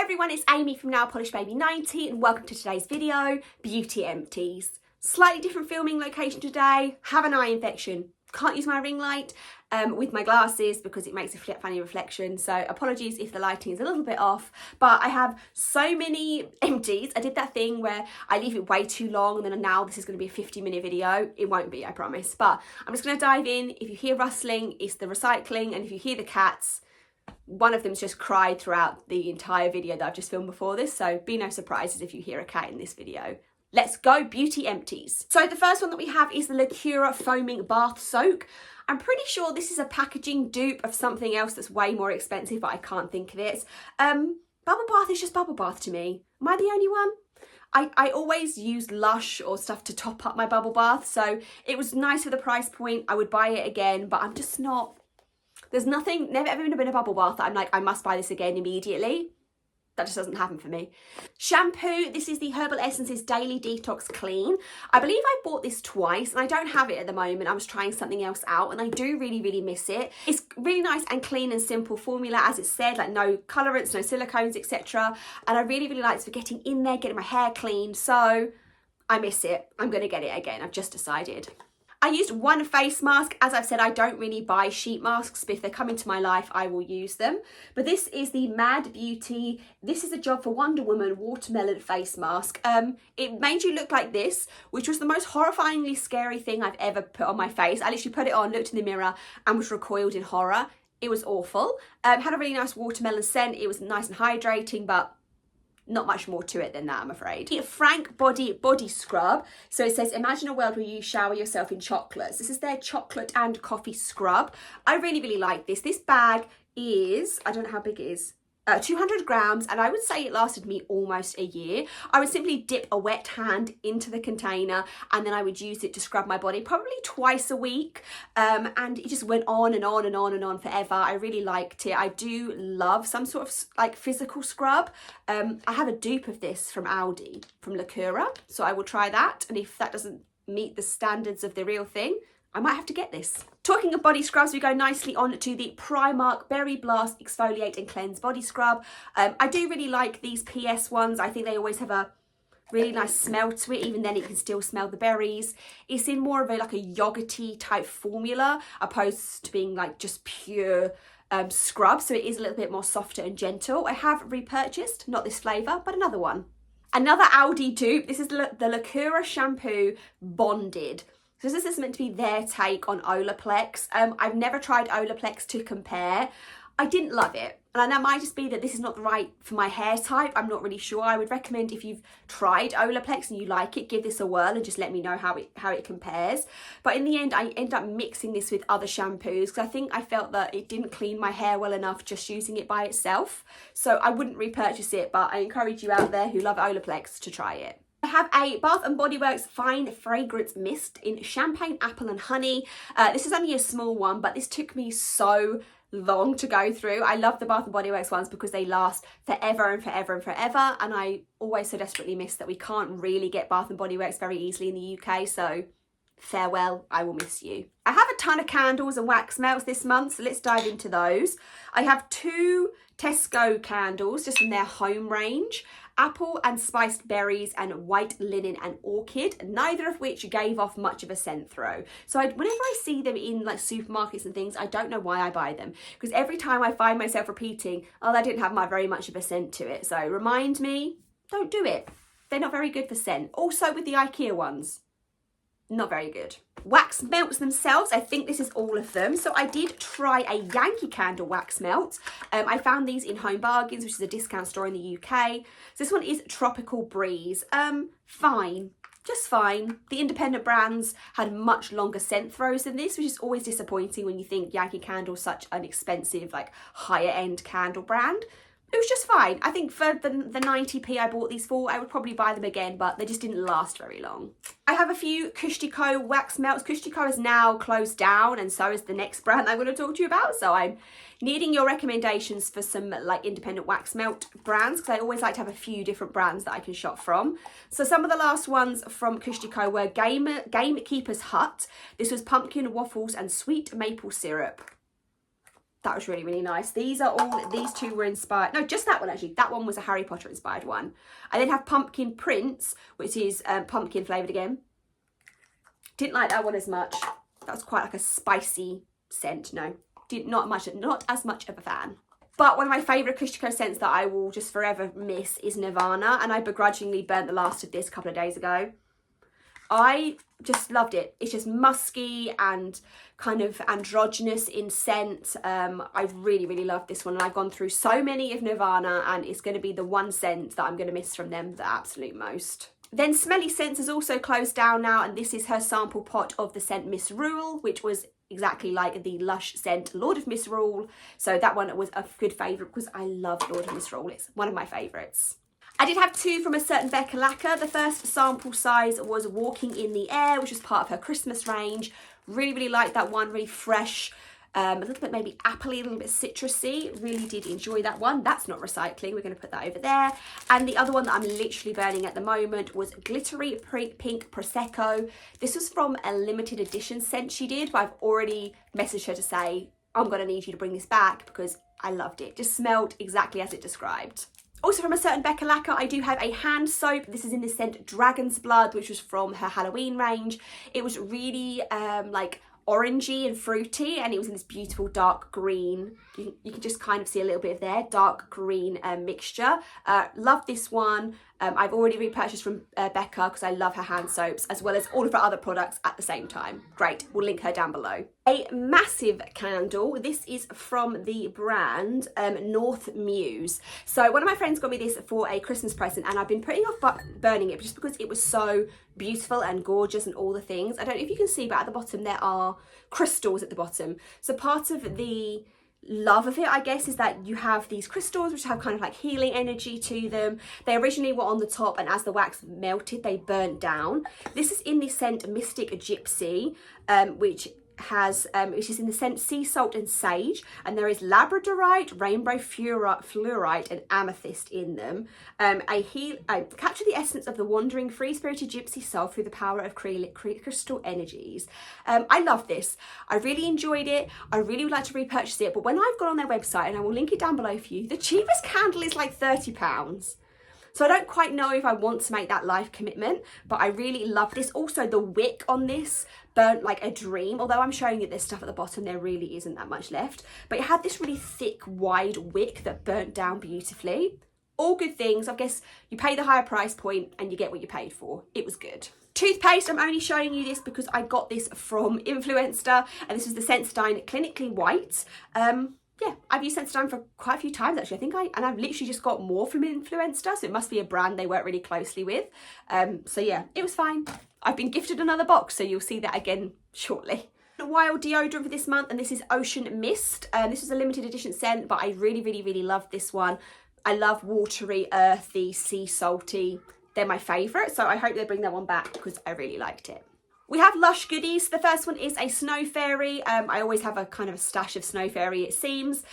everyone, it's Amy from Nailpolish Baby 90 and welcome to today's video, Beauty Empties. Slightly different filming location today, have an eye infection. Can't use my ring light with my glasses because it makes a funny reflection, so apologies if the lighting is a little bit off, but I have so many empties. I did that thing where I leave it way too long and then now this is going to be a 50-minute video. It won't be, I promise, but I'm just going to dive in. If you hear rustling, it's the recycling, and if you hear the cats, one of them's just cried throughout the entire video that I've just filmed before this, so be no surprises if you hear a cat in this video. Let's go Beauty Empties. So the first one that we have is the Lacura Foaming Bath Soak. I'm pretty sure this is a packaging dupe of something else that's way more expensive, but I can't think of it. Bubble bath is just bubble bath to me. Am I the only one? I always use Lush or stuff to top up my bubble bath, so it was nice for the price point. I would buy it again, but I'm just not... There's nothing, never ever been a bubble bath that I'm like, I must buy this again immediately. That just doesn't happen for me. Shampoo, this is the Herbal Essences Daily Detox Clean. I believe I bought this twice and I don't have it at the moment. I was trying something else out and I do really miss it. It's really nice and clean and simple formula, as it said, like no colorants, no silicones, etc. And I really like it for getting in there, getting my hair clean. So I miss it. I'm going to get it again. I've just decided. I used one face mask. As I've said, I don't really buy sheet masks, but if they come into my life, I will use them. But this is the Mad Beauty. This is a Job for Wonder Woman watermelon face mask. It made you look like this, which was the most horrifyingly scary thing I've ever put on my face. I literally put it on, looked in the mirror, and was recoiled in horror. It was awful. Had a really nice watermelon scent. It was nice and hydrating, but not much more to it than that, I'm afraid. The Frank Body Scrub. So it says, imagine a world where you shower yourself in chocolates. This is their chocolate and coffee scrub. I really like this. This bag is, I don't know how big it is, 200 grams, and I would say it lasted me almost a year. I would simply dip a wet hand into the container and then I would use it to scrub my body probably twice a week, and it just went on and on and on and on forever. I really liked it. I do love some sort of like physical scrub. I have a dupe of this from Aldi, from Lacura, so I will try that, and if that doesn't meet the standards of the real thing, I might have to get this. Talking of body scrubs, we go nicely on to the Primark Berry Blast Exfoliate and Cleanse Body Scrub. I do really like these PS ones. I think they always have a really nice smell to it. Even then, you can still smell the berries. It's in more of a like a yogurty type formula, opposed to being like just pure scrub. So it is a little bit more softer and gentle. I have repurchased, not this flavour, but another one. Another Aldi dupe. This is the Lacura Shampoo Bonded. So this is meant to be their take on Olaplex. I've never tried Olaplex to compare. I didn't love it. And that might just be that this is not right for my hair type. I'm not really sure. I would recommend, if you've tried Olaplex and you like it, give this a whirl and just let me know how it compares. But in the end, I ended up mixing this with other shampoos because I felt that it didn't clean my hair well enough just using it by itself. So I wouldn't repurchase it, but I encourage you out there who love Olaplex to try it. I have a Bath & Body Works Fine Fragrance Mist in Champagne, Apple and Honey. This is only a small one, but this took me so long to go through. I love the Bath & Body Works ones because they last forever and forever and forever, and I always so desperately miss that we can't really get Bath & Body Works very easily in the UK, so farewell, I will miss you. I have a ton of candles and wax melts this month, so let's dive into those. I have two Tesco candles just from their home range. Apple and Spiced Berries and White Linen and Orchid, neither of which gave off much of a scent throw. So whenever I see them in like supermarkets and things, I don't know why I buy them, because every time I find myself repeating, oh, that didn't have very much of a scent to it. So remind me, don't do it. They're not very good for scent. Also with the IKEA ones, not very good. Wax melts themselves, I think this is all of them. So I did try a Yankee Candle wax melt. I found these in Home Bargains, which is a discount store in the UK. So this one is Tropical Breeze. Fine, just fine. The independent brands had much longer scent throws than this, which is always disappointing when you think Yankee Candle's such an expensive, like higher end candle brand. It was just fine. I think for the 90p I bought these for, I would probably buy them again, but they just didn't last very long. I have a few Kush&Co wax melts. Kush&Co is now closed down, and so is the next brand I'm going to talk to you about. So I'm needing your recommendations for some like independent wax melt brands, because I always like to have a few different brands that I can shop from. So some of the last ones from Kush&Co were Gamekeeper's Hut. This was pumpkin waffles and sweet maple syrup. That was really, really nice. These two were inspired, no, just that one actually. That one was a Harry Potter inspired one. I then have Pumpkin Prince, which is pumpkin flavoured again. Didn't like that one as much. That was quite like a spicy scent. No, not as much of a fan. But one of my favourite Kushiko scents that I will just forever miss is Nirvana, and I begrudgingly burnt the last of this a couple of days ago. I just loved it. It's just musky and kind of androgynous in scent. I really, really love this one, and I've gone through so many of Nirvana, and it's going to be the one scent that I'm going to miss from them the absolute most. Then Smelly Scents has also closed down now, and this is her sample pot of the scent Misrule, which was exactly like the Lush scent Lord of Misrule. So that one was a good favourite because I love Lord of Misrule. It's one of my favourites. I did have two from a certain Becca lacquer. The first sample size was Walking in the Air, which was part of her Christmas range. Really, really liked that one, really fresh. A little bit maybe appley, a little bit citrusy. Really did enjoy that one. That's not recycling. We're going to put that over there. And the other one that I'm literally burning at the moment was Glittery Pink Prosecco. This was from a limited edition scent she did, but I've already messaged her to say, I'm going to need you to bring this back because I loved it. Just smelled exactly as it described. Also from a certain Becca lacquer, I do have a hand soap. This is in the scent Dragon's Blood, which was from her Halloween range. It was really like orangey and fruity, and it was in this beautiful dark green. You can just kind of see a little bit of their dark green mixture. Love this one. I've already repurchased from Becca because I love her hand soaps, as well as all of her other products at the same time. Great, we'll link her down below. A massive candle. This is from the brand North Muse. So one of my friends got me this for a Christmas present, and I've been putting off burning it just because it was so beautiful and gorgeous and all the things. I don't know if you can see, but at the bottom there are crystals at the bottom. So part of the love of it, I guess, is that you have these crystals which have kind of like healing energy to them. They originally were on the top, and as the wax melted they burnt down. This is in the scent Mystic Gypsy, which is in the scent Sea Salt and Sage, and there is labradorite, rainbow fluorite and amethyst in them. I capture the essence of the wandering free-spirited gypsy soul through the power of crystal energies. I love this. I really enjoyed it. I really would like to repurchase it, but when I've gone on their website, and I will link it down below for you, the cheapest candle is like £30. So I don't quite know if I want to make that life commitment, but I really love this. Also, the wick on this burnt like a dream. Although I'm showing you this stuff at the bottom, there really isn't that much left. But it had this really thick, wide wick that burnt down beautifully. All good things. I guess you pay the higher price point and you get what you paid for. It was good. Toothpaste, I'm only showing you this because I got this from Influenster, and this is the Sensodyne Clinically White. Yeah, I've used Sensodyne for quite a few times actually. I've literally just got more from Influenster, so it must be a brand they work really closely with. So yeah, it was fine. I've been gifted another box, so you'll see that again shortly. A wild deodorant for this month, and this is Ocean Mist. This was a limited edition scent, but I really, really, really love this one. I love watery, earthy, sea salty. They're my favourite, so I hope they bring that one back because I really liked it. We have Lush goodies. The first one is a Snow Fairy. I always have a kind of a stash of Snow Fairy, it seems.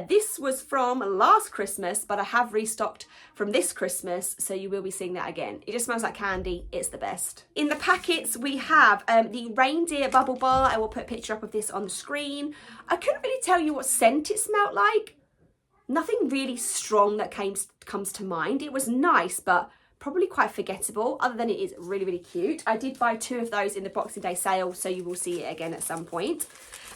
This was from last Christmas, but I have restocked from this Christmas, so you will be seeing that again. It just smells like candy. It's the best. In the packets, we have the Reindeer Bubble Bar. I will put a picture up of this on the screen. I couldn't really tell you what scent it smelled like. Nothing really strong that comes to mind. It was nice, but probably quite forgettable, other than it is really, really cute. I did buy two of those in the Boxing Day sale, so you will see it again at some point.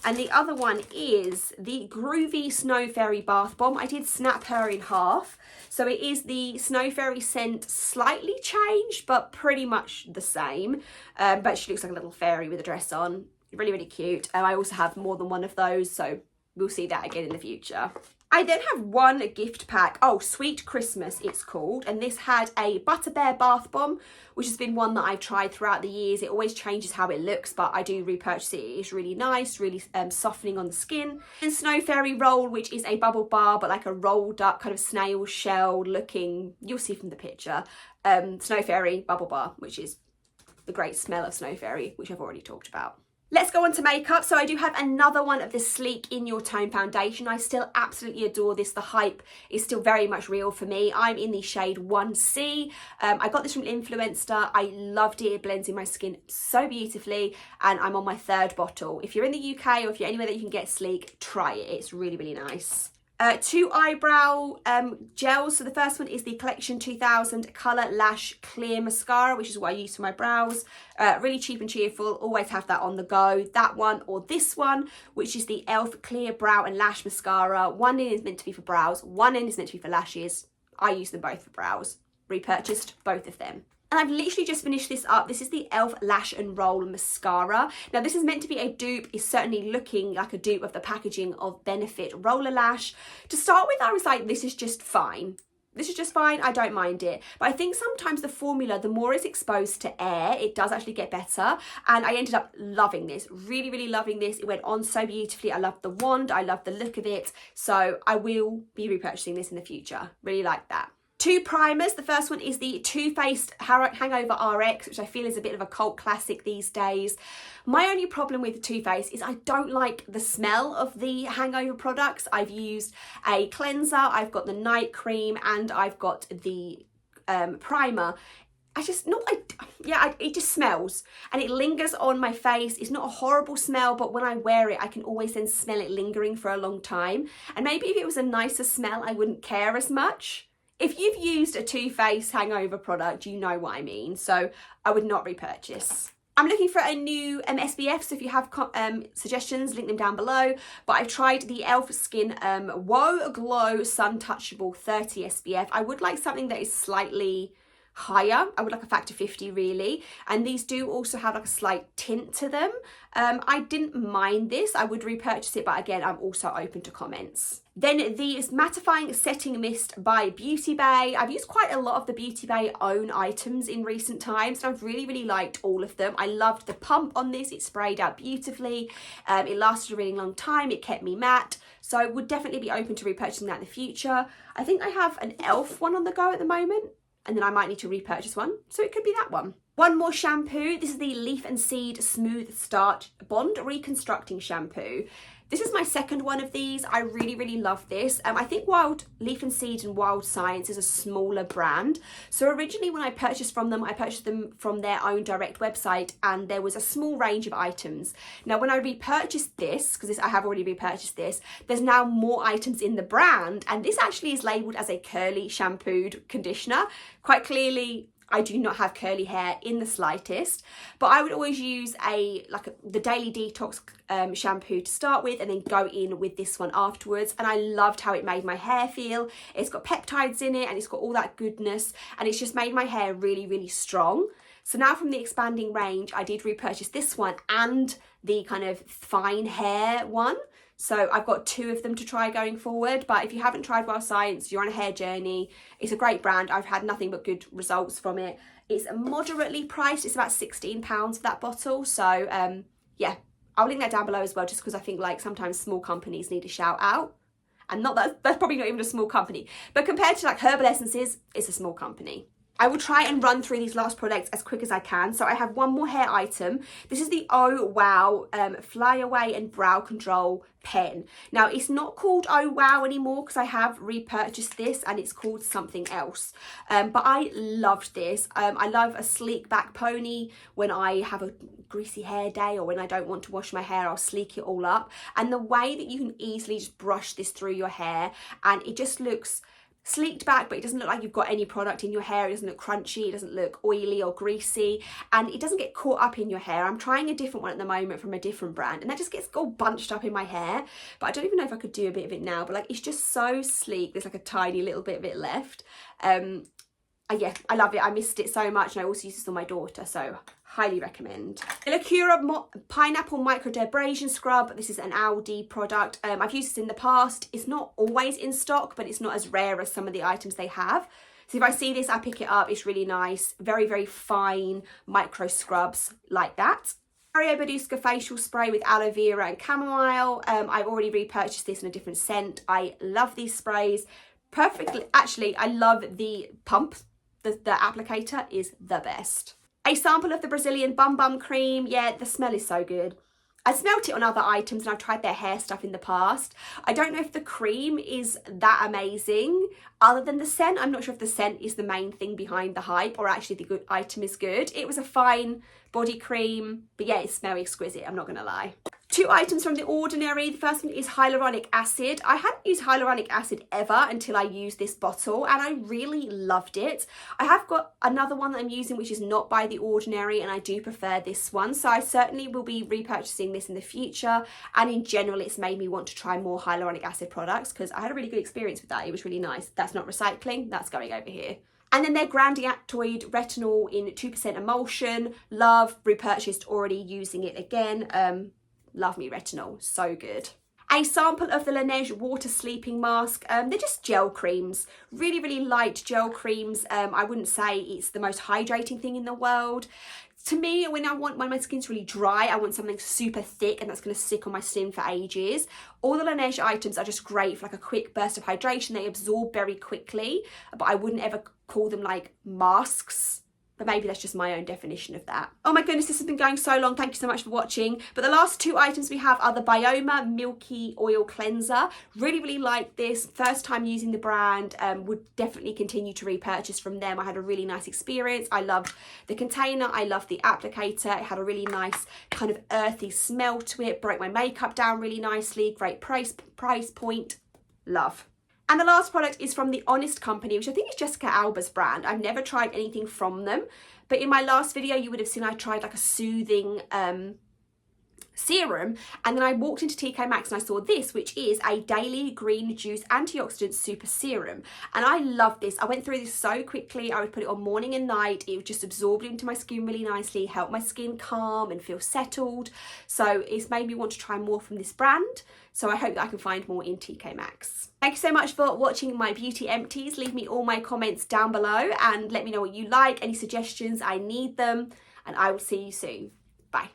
And the other one is the Groovy Snow Fairy Bath Bomb. I did snap her in half. So it is the Snow Fairy scent, slightly changed, but pretty much the same. But she looks like a little fairy with a dress on. Really, really cute. I also have more than one of those, so we'll see that again in the future. I then have one gift pack. Oh, Sweet Christmas it's called, and this had a Butter Bear Bath Bomb, which has been one that I've tried throughout the years. It always changes how it looks, but I do repurchase it. It's really nice, really softening on the skin. And Snow Fairy Roll, which is a bubble bar, but like a rolled up kind of snail shell looking, you'll see from the picture, Snow Fairy Bubble Bar, which is the great smell of Snow Fairy, which I've already talked about. Let's go on to makeup. So I do have another one of the Sleek In Your Tone foundation. I still absolutely adore this. The hype is still very much real for me. I'm in the shade 1C. I got this from Influencer. I loved it. It blends in my skin so beautifully, and I'm on my 3rd bottle. If you're in the UK or if you're anywhere that you can get Sleek, try it. It's really, really nice. 2 eyebrow gels. So the first one is the Collection 2000 Colour Lash Clear Mascara, which is what I use for my brows. Really cheap and cheerful, always have that on the go. That one or this one, which is the e.l.f. Clear Brow and Lash Mascara. One end is meant to be for brows, one end is meant to be for lashes. I use them both for brows. Repurchased both of them. And I've literally just finished this up. This is the e.l.f. Lash and Roll Mascara. Now this is meant to be a dupe. It's certainly looking like a dupe of the packaging of Benefit Roller Lash. To start with, I was like, this is just fine. This is just fine, I don't mind it. But I think sometimes the formula, the more it's exposed to air, it does actually get better. And I ended up loving this, really, really loving this. It went on so beautifully. I love the wand, I love the look of it. So I will be repurchasing this in the future. Really like that. 2 primers. The first one is the Too Faced Hangover RX, which I feel is a bit of a cult classic these days. My only problem with the Too Faced is I don't like the smell of the hangover products. I've used a cleanser, I've got the night cream, and I've got the primer. It just smells and it lingers on my face. It's not a horrible smell, but when I wear it, I can always then smell it lingering for a long time. And maybe if it was a nicer smell, I wouldn't care as much. If you've used a Too Faced hangover product, you know what I mean. So I would not repurchase. I'm looking for a new SPF, so if you have suggestions, link them down below. But I've tried the e.l.f. Skin Wow Glow Sun Touchable 30 SPF. I would like something that is slightly higher. I would like a factor 50 really, and these do also have like a slight tint to them. I didn't mind this. I would repurchase it, but again, I'm also open to comments. Then the Mattifying Setting Mist by Beauty Bay. I've used quite a lot of the Beauty Bay own items in recent times, and I've really, really liked all of them. I loved the pump on this. It sprayed out beautifully. It lasted a really long time. It kept me matte. So I would definitely be open to repurchasing that in the future. I think I have an e.l.f. one on the go at the moment, and then I might need to repurchase one. So it could be that one. One more shampoo. This is the Leaf and Seed Smooth Start Bond Reconstructing Shampoo. This is my second one of these. I really, really love this. I think Leaf and Seed and Wild Science is a smaller brand. So originally when I purchased from them, I purchased them from their own direct website, and there was a small range of items. Now when I repurchased this, because I have already repurchased this, there's now more items in the brand, and this actually is labelled as a curly shampooed conditioner. Quite clearly, I do not have curly hair in the slightest, but I would always use the Daily Detox shampoo to start with, and then go in with this one afterwards. And I loved how it made my hair feel. It's got peptides in it, and it's got all that goodness, and it's just made my hair really, really strong. So now from the expanding range, I did repurchase this one and the kind of fine hair one. So I've got 2 of them to try going forward. But if you haven't tried Wild Science, you're on a hair journey. It's a great brand. I've had nothing but good results from it. It's moderately priced. It's about £16 for that bottle. So yeah, I'll link that down below as well, just because I think like sometimes small companies need a shout out. And not that's probably not even a small company. But compared to like Herbal Essences, it's a small company. I will try and run through these last products as quick as I can. So I have one more hair item. This is the Oh Wow Fly Away and Brow Control pen. Now it's not called Oh Wow anymore, because I have repurchased this and it's called something else. But I loved this. I love a sleek back pony when I have a greasy hair day, or when I don't want to wash my hair, I'll sleek it all up. And the way that you can easily just brush this through your hair, and it just looks sleeked back, but it doesn't look like you've got any product in your hair. It doesn't look crunchy, it doesn't look oily or greasy, and it doesn't get caught up in your hair. I'm trying a different one at the moment from a different brand, and that just gets all bunched up in my hair, but I don't even know if I could do a bit of it now. But like, it's just so sleek. There's like a tiny little bit of it left. Yeah, I love it. I missed it so much, and I also use this on my daughter, so highly recommend. The Lacura Pineapple Microdermabrasion Scrub. This is an Aldi product. I've used this in the past. It's not always in stock, but it's not as rare as some of the items they have. So if I see this, I pick it up. It's really nice. Very, very fine micro scrubs like that. Mario Badescu facial spray with aloe vera and chamomile. I've already repurchased this in a different scent. I love these sprays. Perfectly, actually, I love the pump. The applicator is the best. A sample of the Brazilian Bum Bum cream. Yeah, the smell is so good. I smelt it on other items and I've tried their hair stuff in the past. I don't know if the cream is that amazing other than the scent. I'm not sure if the scent is the main thing behind the hype or actually the good item is good. It was a fine body cream, but yeah, it smells exquisite, I'm not gonna lie. 2 items from The Ordinary. The first one is hyaluronic acid. I hadn't used hyaluronic acid ever until I used this bottle and I really loved it. I have got another one that I'm using which is not by The Ordinary and I do prefer this one. So I certainly will be repurchasing this in the future, and in general it's made me want to try more hyaluronic acid products because I had a really good experience with that. It was really nice. That's not recycling, that's going over here. And then their Grandiactoid Retinol in 2% emulsion. Love, repurchased, already using it again. Love me retinol, so good. A sample of the Laneige water sleeping mask. They're just gel creams, really, really light gel creams. I wouldn't say it's the most hydrating thing in the world. To me, when my skin's really dry, I want something super thick and that's going to stick on my skin for ages. All the Laneige items are just great for like a quick burst of hydration. They absorb very quickly, but I wouldn't ever call them like masks. But maybe that's just my own definition of that. Oh my goodness, this has been going so long. Thank you so much for watching. But the last 2 items we have are the Bioma Milky Oil Cleanser. Really, really like this. First time using the brand. Would definitely continue to repurchase from them. I had a really nice experience. I loved the container. I loved the applicator. It had a really nice kind of earthy smell to it. Broke my makeup down really nicely. Great price point. Love. And the last product is from The Honest Company, which I think is Jessica Alba's brand. I've never tried anything from them, but in my last video, you would have seen I tried like a soothing serum, and then I walked into TK Maxx and I saw this, which is a daily green juice antioxidant super serum, and I love this. I went through this so quickly. I would put it on morning and night. It would just absorb into my skin really nicely, help my skin calm and feel settled. So it's made me want to try more from this brand. So I hope that I can find more in TK Maxx. Thank you so much for watching my beauty empties. Leave me all my comments down below and let me know what you like, any suggestions. I need them, and I will see you soon. Bye.